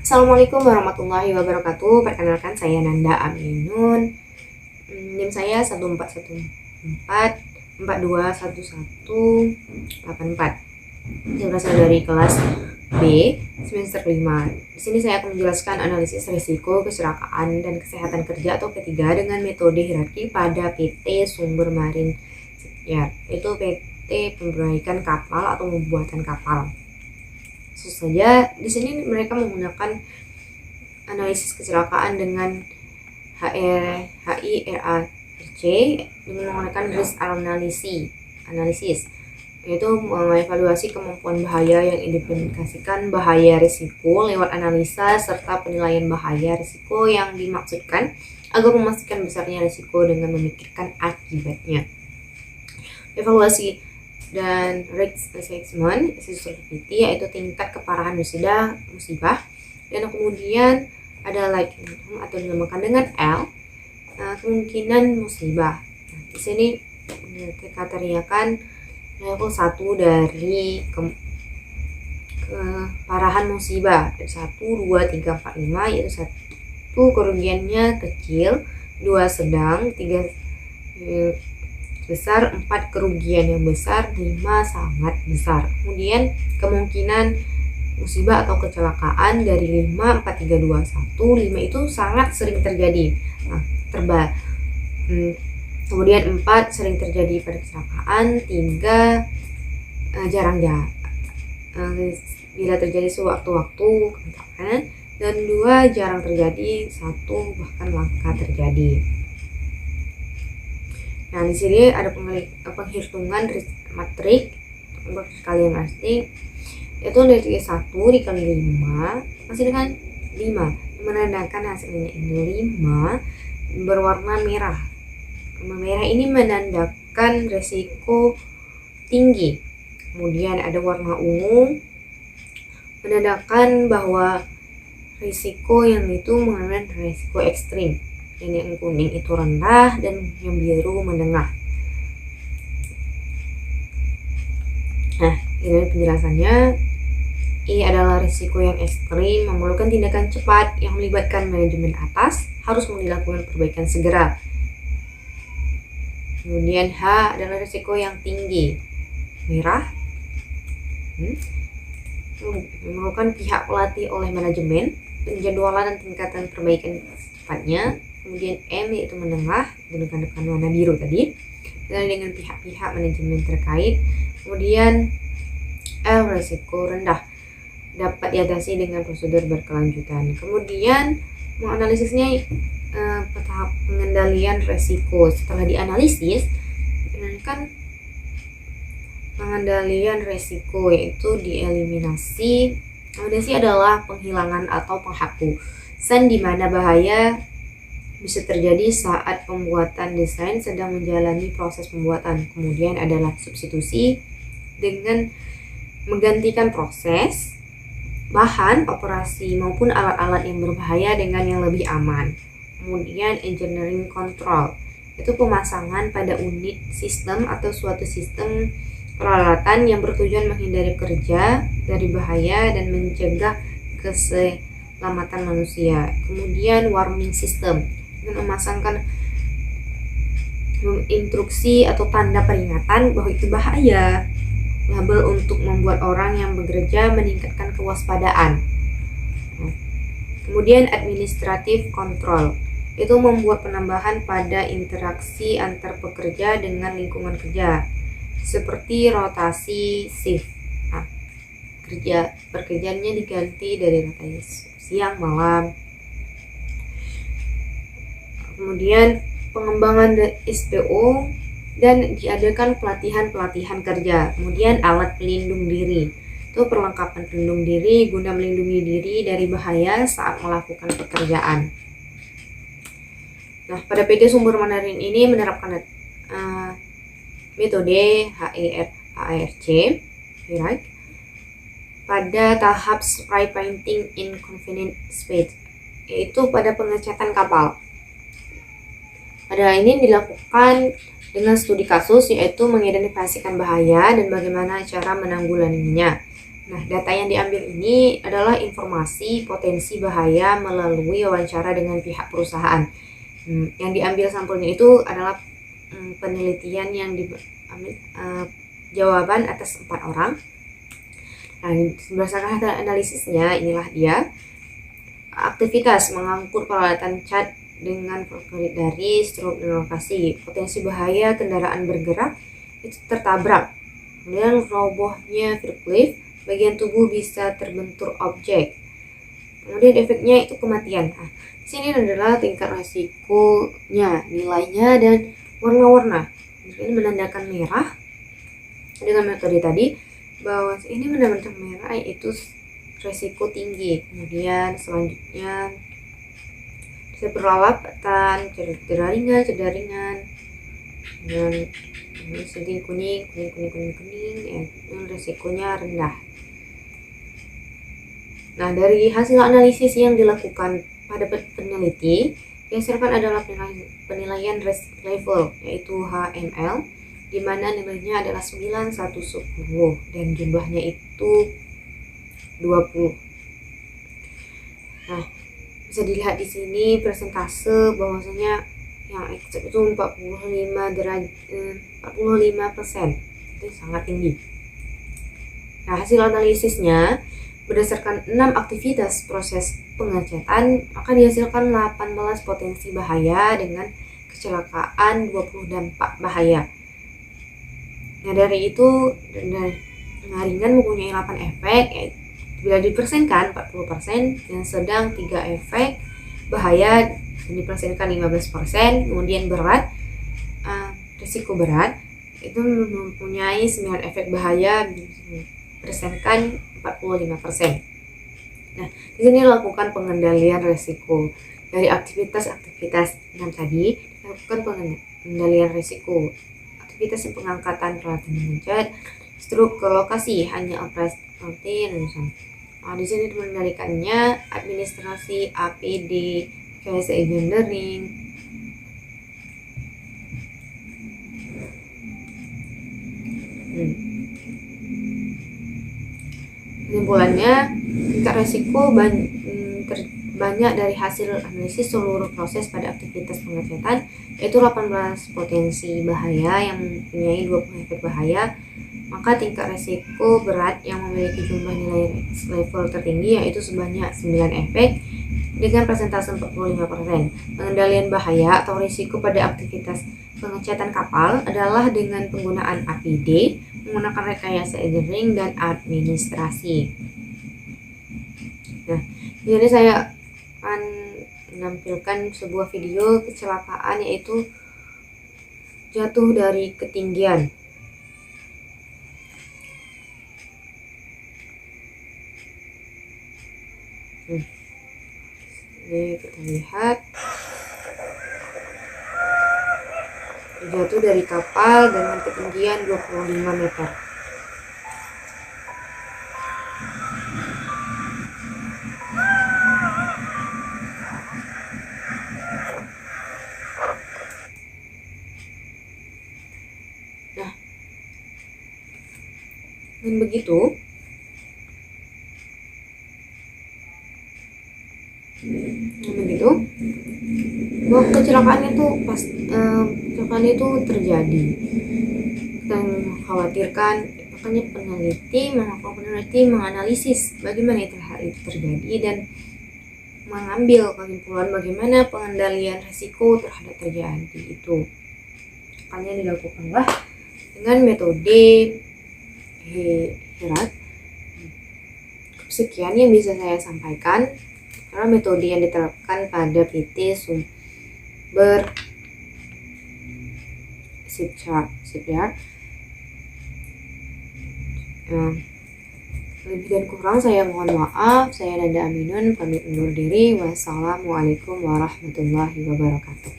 Assalamualaikum warahmatullahi wabarakatuh. Perkenalkan saya Nanda Aminun. NIM saya 1414421184. Saya berasal dari kelas B semester 5. Di sini saya akan menjelaskan analisis risiko kecelakaan dan kesehatan kerja atau P3 dengan metode hierarki pada PT Sumber Marin Shipyard, yaitu PT Perbaikan Kapal atau pembuatan kapal. Khusus saja di sini mereka menggunakan analisis kecelakaan dengan HIRARC dengan menggunakan risk analisis, yaitu mengevaluasi kemampuan bahaya yang diimplikasikan bahaya risiko lewat analisa serta penilaian bahaya risiko yang dimaksudkan agar memastikan besarnya risiko dengan memikirkan akibatnya. Evaluasi dan risk assessment severity yaitu tingkat keparahan musibah, dan kemudian ada likelihood atau dinamakan dengan L, kemungkinan musibah. Di sini dikategorikan level 1 dari keparahan musibah, 1, 2, 3, 4, 5, yaitu 1 kerugiannya kecil, 2 sedang, 3 besar, 4 kerugian yang besar, 5 sangat besar. Kemudian kemungkinan musibah atau kecelakaan dari 5, 4, 3, 2, 1, 5 itu sangat sering terjadi. Kemudian 4 sering terjadi pada kecelakaan, 3 jarang bila terjadi sewaktu-waktu, dan 2 jarang terjadi, 1 bahkan langka terjadi. Nah, di sini ada penghitungan matrik perkalian matrik, yaitu dari 1 dikali 5 masih dengan 5, menandakan hasilnya ini 5 berwarna merah. Merah ini menandakan resiko tinggi. Kemudian ada warna ungu menandakan bahwa risiko yang itu mengandung risiko ekstrim, dan yang kuning itu rendah dan yang biru menengah. Nah, ini penjelasannya. I adalah risiko yang ekstrim, memerlukan tindakan cepat yang melibatkan manajemen atas, harus dilakukan perbaikan segera. Kemudian H adalah risiko yang tinggi, merah, memerlukan pihak pelatih oleh manajemen, penjadwalan dan tingkatan perbaikan secepatnya. Kemudian M yaitu menengah dengan warna biru tadi, dan dengan pihak-pihak manajemen terkait. Kemudian L risiko rendah, dapat diatasi dengan prosedur berkelanjutan. Kemudian menganalisisnya tahap pengendalian resiko. Setelah dianalisis, kan pengendalian resiko yaitu dieliminasi. Eliminasi adalah penghilangan atau penghapusan di mana bahaya bisa terjadi saat pembuatan desain sedang menjalani proses pembuatan. Kemudian adalah substitusi dengan menggantikan proses, bahan, operasi maupun alat-alat yang berbahaya dengan yang lebih aman. Kemudian engineering control, itu pemasangan pada unit sistem atau suatu sistem peralatan yang bertujuan menghindari kerja dari bahaya dan mencegah keselamatan manusia. Kemudian warning system, dengan memasangkan instruksi atau tanda peringatan bahwa itu bahaya. Label untuk membuat orang yang bekerja meningkatkan kewaspadaan. Kemudian administrative control, itu membuat penambahan pada interaksi antar pekerja dengan lingkungan kerja, seperti rotasi shift. Pekerjaannya diganti dari rotasi siang malam. Kemudian pengembangan SPO dan diadakan pelatihan kerja. Kemudian alat pelindung diri, itu perlengkapan pelindung diri guna melindungi diri dari bahaya saat melakukan pekerjaan. Nah, pada PT Sumber Marin ini menerapkan metode HIRARC pada tahap spray painting in confined space, yaitu pada pengecatan kapal. Pada ini dilakukan dengan studi kasus, yaitu mengidentifikasikan bahaya dan bagaimana cara menanggulanginya. Nah, data yang diambil ini adalah informasi potensi bahaya melalui wawancara dengan pihak perusahaan. Yang diambil sampelnya itu adalah penelitian yang diambil jawaban atas 4 orang. Nah, berdasarkan hasil analisisnya, inilah dia. Aktivitas mengangkut peralatan cat dengan favorit dari stroke dan lokasi. Potensi bahaya kendaraan bergerak itu tertabrak. Kemudian robohnya forklift, bagian tubuh bisa terbentur objek. Kemudian efeknya itu kematian. Nah, di sini adalah tingkat resikonya, nilainya, dan warna-warna. Ini menandakan merah dengan metode tadi, bahwa ini menandakan merah yaitu resiko tinggi. Kemudian selanjutnya bisa perlapatan, cedera ringan, dan sedih kuning, ya, resikonya rendah. Nah, dari hasil analisis yang dilakukan pada peneliti, dihasilkan adalah penilaian risk level, yaitu HML, di mana nilainya adalah 9, 1, 10, dan jumlahnya itu 20. Nah, bisa dilihat di sini persentase bahwasanya yang accept itu 45%. Itu sangat tinggi. Nah, hasil analisisnya berdasarkan 6 aktivitas proses pengecatan, maka dihasilkan 18 potensi bahaya dengan kecelakaan 20 dampak bahaya. Nah, dari itu ringan mempunyai 8 efek, yaitu bila dipersenkan 40%, dan sedang 3 efek bahaya dipersenkan 15%, kemudian berat, risiko berat itu mempunyai 9 efek bahaya dipersenkan 45%. Nah, di sini lakukan pengendalian risiko. Dari aktivitas-aktivitas yang tadi dilakukan pengendalian risiko. Aktivitas yang pengangkatan peralatan mengecat, stroke ke lokasi hanya operasi rutin. Nah, di sini mengendalikannya administrasi APD, case engineering. Kesimpulannya, tingkat resiko banyak dari hasil analisis seluruh proses pada aktivitas pengecatan, yaitu 18 potensi bahaya yang mempunyai 20 efek bahaya. Maka tingkat resiko berat yang memiliki jumlah nilai level tertinggi yaitu sebanyak 9 efek dengan persentase 45%. Pengendalian bahaya atau risiko pada aktivitas pengecatan kapal adalah dengan penggunaan APD, menggunakan rekayasa engineering, dan administrasi. Nah, di sini saya akan menampilkan sebuah video kecelakaan yaitu jatuh dari ketinggian. Jadi kita lihat jatuh dari kapal dengan ketinggian 25 meter. Nah, dengan begitu bahwa kecelakaan itu terjadi dan mengkhawatirkan. Makanya peneliti menganalisis bagaimana hal itu terjadi dan mengambil kesimpulan bagaimana pengendalian risiko terhadap terjadi itu. Makanya dilakukanlah dengan metode HERAT. Sekian yang bisa saya sampaikan. Karena metode yang diterapkan pada PT Sumber Shipyard. Lebih dan kurang saya mohon maaf. Saya Nanda Aminun pamit undur diri. Wassalamualaikum warahmatullahi wabarakatuh.